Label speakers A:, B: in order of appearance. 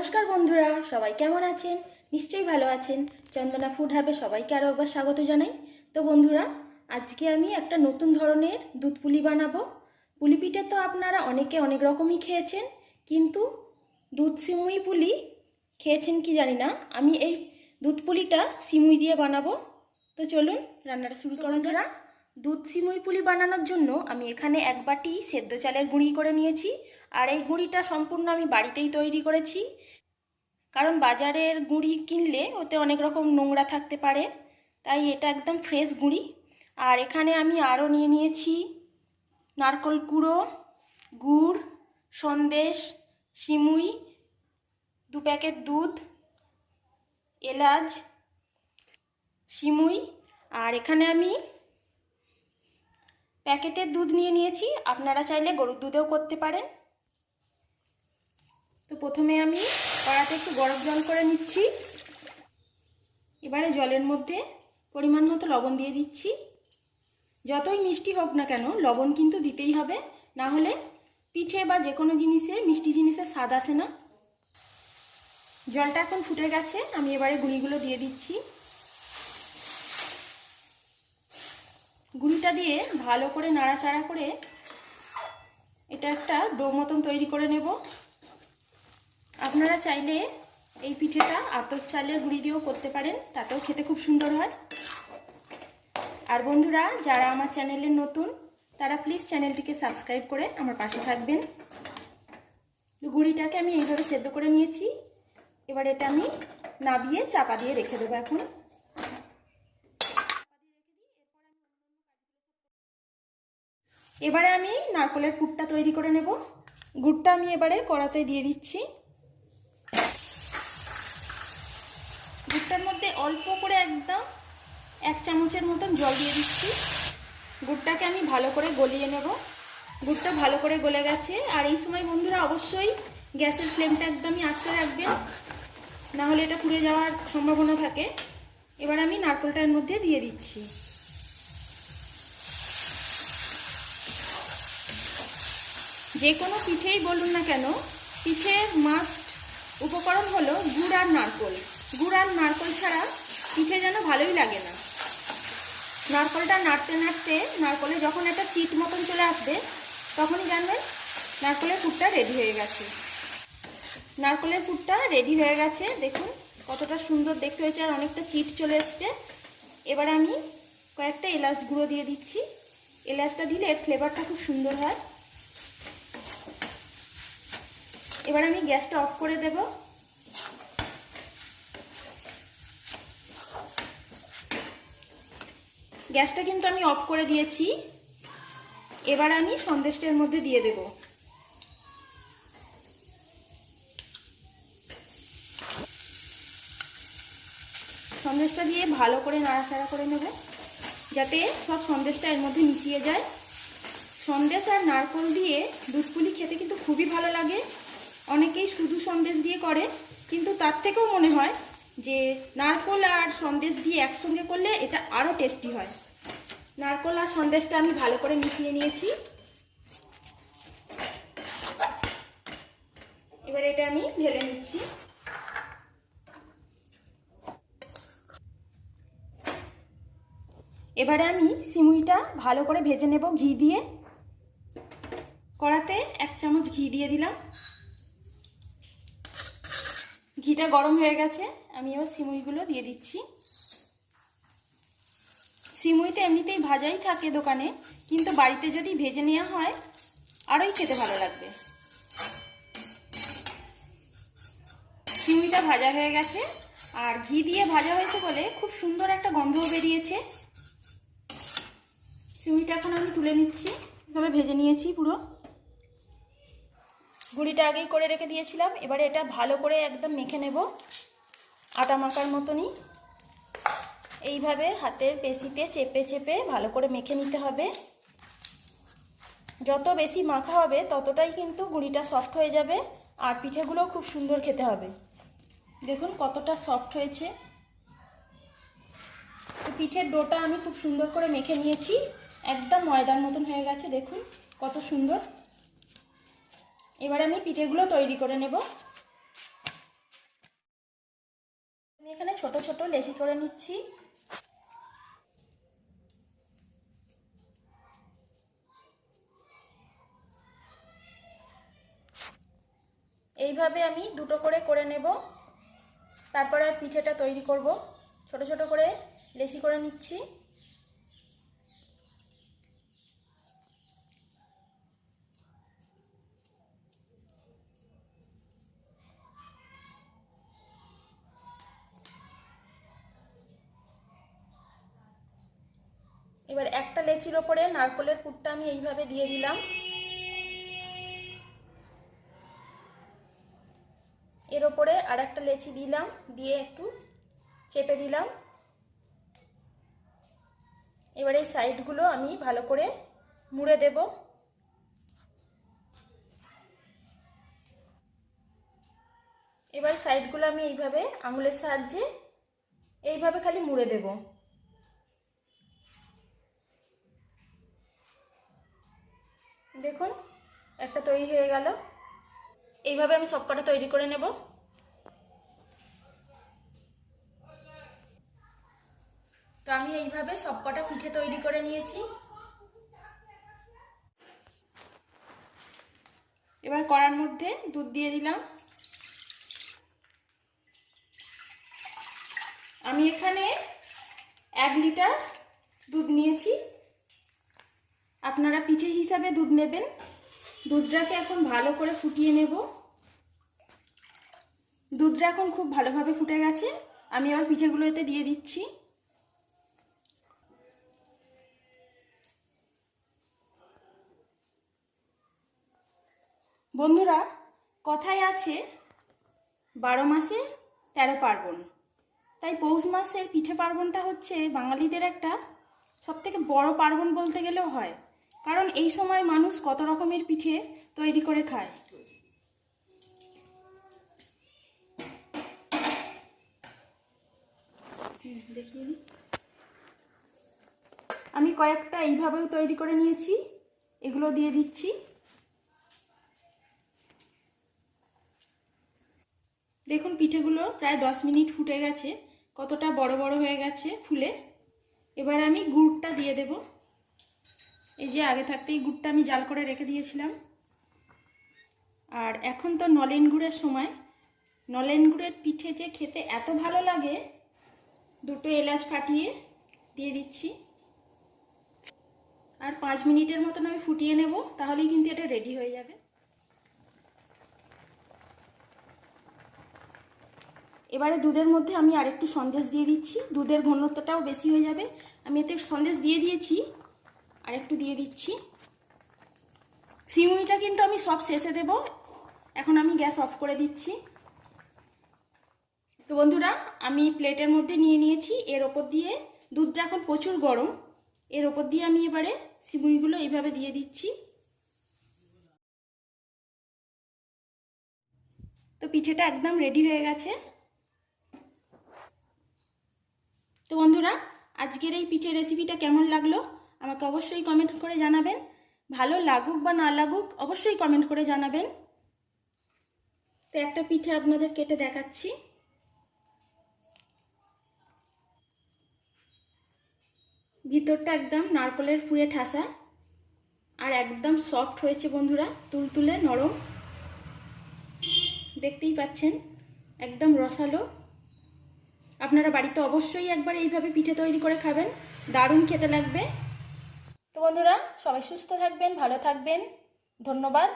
A: নমস্কার বন্ধুরা, সবাই কেমন আছেন? নিশ্চয়ই ভালো আছেন। চন্দনা ফুড হাবে সবাইকে আরও একবার স্বাগত জানাই। তো বন্ধুরা, আজকে আমি একটা নতুন ধরনের দুধ পুলি বানাবো। পুলি পিঠে তো আপনারা অনেকে অনেক রকমই খেয়েছেন, কিন্তু দুধ সিমুই পুলি খেয়েছেন কি জানি না। আমি এই দুধ পুলিটা সিমুই দিয়ে বানাবো। তো চলুন রান্নাটা শুরু করুন। বন্ধুরা, দুধ সিমুই পুলি বানানোর জন্য আমি এখানে 1 বাটি সেদ্ধ চালের গুঁড়ি করে নিয়েছি। আর এই গুঁড়িটা সম্পূর্ণ আমি বাড়িতেই তৈরি করেছি, কারণ বাজারের গুঁড়ি কিনলে ওতে অনেক রকম নোংরা থাকতে পারে, তাই এটা একদম ফ্রেশ গুঁড়ি। আর এখানে আমি আরও নিয়ে নিয়েছি নারকেল কুড়ো, গুড়, সন্দেশ, সিমুই, 2 প্যাকেট দুধ, এলাচ, সিমুই। আর এখানে আমি প্যাকেটের দুধ নিয়ে নিয়েছি, আপনারা চাইলে গরুর দুধেও করতে পারেন। তো প্রথমে আমি কড়াতে একটু গরম জল করে নিচ্ছি। এবারে জলের মধ্যে পরিমাণ মতো লবণ দিয়ে দিচ্ছি। যতই মিষ্টি হোক না কেন লবণ কিন্তু দিতেই হবে, না হলে পিঠে বা যে কোনো জিনিসের মিষ্টি জিনিসের স্বাদ আসে না। জলটা এখন ফুটে গেছে, আমি এবারে গুঁড়িগুলো দিয়ে দিচ্ছি। গুঁড়িটা দিয়ে ভালো করে নাড়াচাড়া করে এটা একটা ডো মতন তৈরি করে নেব। আপনারা চাইলে এই পিঠেটা আতপ চালের গুঁড়ি দিয়েও করতে পারেন, তাতেও খেতে খুব সুন্দর হয়। আর বন্ধুরা, যারা আমার চ্যানেলে নতুন তারা প্লিজ চ্যানেলটিকে সাবস্ক্রাইব করে আমার পাশে থাকবেন। গুঁড়িটাকে আমি এইভাবে সেদ্ধ করে নিয়েছি। এবার এটা আমি নাবিয়ে চাপা দিয়ে রেখে দেবো। এখন এবারে আমি নারকেলের পুরটা তৈরি করে নেব। গুড়টা আমি এবারে কড়াতে দিয়ে দিচ্ছি। গুড়টার মধ্যে অল্প করে একদম 1 চামচের মতন জল দিয়ে দিচ্ছি। গুড়টাকে আমি ভালো করে গলিয়ে নেব। গুড়টা ভালো করে গলে গেছে। আর এই সময় বন্ধুরা অবশ্যই গ্যাসের ফ্লেমটা একদমই আস্তে রাখবেন, না হলে এটা পুড়ে যাওয়ার সম্ভাবনা থাকে। এবার আমি নারকেলটার মধ্যে দিয়ে দিচ্ছি। যে কোনো পিঠেই বলুন না কেন, পিঠের মাস্ট উপকরণ হলো গুড় আর নারকেল। গুড় আর নারকেল ছাড়া পিঠে যেন ভালোই লাগে না। নারকেলটা নাড়তে নাড়তে নারকেলে যখন একটা চিট মতন চলে আসবে, তখনই জানবেন নারকেলের পুরটা রেডি হয়ে গেছে। নারকেলের পুরটা রেডি হয়ে গেছে, দেখুন কতটা সুন্দর দেখতে হয়েছে, আর অনেকটা চিট চলে এসছে। এবার আমি কয়েকটা এলাচ গুঁড়ো দিয়ে দিচ্ছি। এলাচটা দিলে এর ফ্লেভারটা খুব সুন্দর হয়। এবার আমি গ্যাসটা অফ করে দেব। গ্যাসটা কিন্তু আমি অফ করে দিয়েছি। এবার আমি সন্দেশটার মধ্যে দিয়ে দেব। সন্দেশটা দিয়ে ভালো করে নাড়াচাড়া করে নেব, যাতে সব সন্দেশটা এর মধ্যে মিশিয়ে যায়। সন্দেশ আর নারকেল দিয়ে দুধ পুলি খেতে কিন্তু খুবই ভালো লাগে। অনেকেই শুধু সন্দেশ দিয়ে করে, কিন্তু তার থেকেও মনে হয় যে নারকেল আর সন্দেশ দিয়ে একসঙ্গে করলে এটা আরও টেস্টি হয়। নারকেল আর সন্দেশটা আমি ভালো করে মিশিয়ে নিয়েছি। এবার এটা আমি ঢেলে নিচ্ছি। এবারে আমি সিমুইটা ভালো করে ভেজে নেব ঘি দিয়ে। কড়াতে 1 চামচ ঘি দিয়ে দিলাম। ঘিটা গরম হয়ে গেছে, আমি এবার সিমুইগুলো দিয়ে দিচ্ছি। সিমুইতে এমনিতেই ভাজাই থাকে দোকানে, কিন্তু বাড়িতে যদি ভেজে নেওয়া হয় আরোই খেতে ভালো লাগবে। সিমুইটা ভাজা হয়ে গেছে, আর ঘি দিয়ে ভাজা হয়েছে বলে খুব সুন্দর একটা গন্ধও বেরিয়েছে। সিমুইটা এখন আমি তুলে নিচ্ছি। এভাবে ভেজে নিয়েছি পুরো। গুঁড়িটা আগেই করে রেখে দিয়েছিলাম। এবারে এটা ভালো করে একদম মেখে নেব, আটা মাখার মতনই। এইভাবে হাতের পেশিতে চেপে চেপে ভালো করে মেখে নিতে হবে। যত বেশি মাখা হবে ততটাই কিন্তু গুঁড়িটা সফট হয়ে যাবে, আর পিঠেগুলো খুব সুন্দর খেতে হবে। দেখুন কতটা সফট হয়েছে। তো পিঠের ডোটা আমি খুব সুন্দর করে মেখে নিয়েছি, একদম ময়দার মতন হয়ে গেছে। দেখুন কত সুন্দর। এবার আমি পিঠেগুলো তৈরি করে নেব। আমি এখানে ছোট ছোট লেচি করে নিচ্ছি। এইভাবে আমি দুটো করে নেব। তারপরে পিঠেটা তৈরি করব। ছোট ছোট করে লেচি করে নিচ্ছি। এবার একটা লেচির ওপরে নারকেলের পুরটা আমি এইভাবে দিয়ে দিলাম। এর ওপরে আর একটা লেচি দিলাম, দিয়ে একটু চেপে দিলাম। এবার এই সাইডগুলো আমি ভালো করে মুড়ে দেব। এবার সাইডগুলো আমি এইভাবে আঙুলের সাহায্যে এইভাবে খালি মুড়ে দেব। দেখুন একটা তৈরি হয়ে গেল। এইভাবে আমি সবকটা তৈরি করে নেব। তো আমি এইভাবে সবকটা পিঠে তৈরি করে নিয়েছি। এবার কড়ার মধ্যে দুধ দিয়ে দিলাম। আমি এখানে 1 লিটার দুধ নিয়েছি। আপনারা পিঠে হিসাবে দুধ নেবেন। দুধটাকে এখন ভালো করে ফুটিয়ে নেব। দুধটা এখন খুব ভালোভাবে ফুটে গেছে। আমি আবার পিঠেগুলো এতে দিয়ে দিচ্ছি। বন্ধুরা, কথায় আছে 12 মাসে 13 পার্বণ। তাই পৌষ মাসের পিঠে পার্বণটা হচ্ছে বাঙালিদের একটা সবথেকে বড় পার্বণ বলতে গেলেও হয়। কারণ এই সময় মানুষ কত রকমের পিঠে তৈরি করে খায়। দেখিয়ে আমি কয়েকটা এইভাবেও তৈরি করে নিয়েছি। এগুলো দিয়ে দিচ্ছি। দেখুন পিঠেগুলো প্রায় 10 মিনিট ফুটে গেছে, কতটা বড় বড় হয়ে গেছে ফুলে। এবার আমি গুড়টা দিয়ে দেব। এই যে আগে থাকতেই গুড়টা আমি জাল করে রেখে দিয়েছিলাম। আর এখন তো নলেন গুড়ের সময়। নলেন গুড়ের পিঠে যে খেতে এত ভালো লাগে, 2টো এলাচ ফাটিয়ে দিয়ে দিচ্ছি। আর 5 মিনিটের মতন আমি ফুটিয়ে নেব, তাহলেই কিন্তু এটা রেডি হয়ে যাবে। এবারে দুধের মধ্যে আমি আরেকটু সন্দেশ দিয়ে দিচ্ছি। দুধের ঘনত্বটাও বেশি হয়ে যাবে। আমি এতে সন্দেশ দিয়ে দিয়েছি, আরেকটু দিয়ে দিচ্ছি। সিমুইটা কিন্তু আমি সব শেষে দেব। এখন আমি গ্যাস অফ করে দিচ্ছি। তো বন্ধুরা, আমি প্লেটের মধ্যে নিয়ে নিয়েছি। এর ওপর দিয়ে দুধটা এখন প্রচুর গরম, এর ওপর দিয়ে আমি এবারে সিমুইগুলো এইভাবে দিয়ে দিচ্ছি। তো পিঠেটা একদম রেডি হয়ে গেছে। তো বন্ধুরা, আজকের এই পিঠে রেসিপিটা কেমন লাগলো আমাকে অবশ্যই কমেন্ট করে জানাবেন। ভালো লাগুক বা না লাগুক অবশ্যই কমেন্ট করে জানাবেন। তো একটা পিঠে আপনাদের কেটে দেখাচ্ছি। ভিতরটা একদম নারকেলের পুরে ঠাসা আর একদম সফট হয়েছে বন্ধুরা, তুলতুলে নরম। দেখতেই পাচ্ছেন একদম রসালো। আপনারা বাড়িতে অবশ্যই একবার এইভাবে পিঠে তৈরি করে খাবেন, দারুণ খেতে লাগবে। তো বন্ধুরা, সবাই সুস্থ থাকবেন, ভালো থাকবেন। ধন্যবাদ।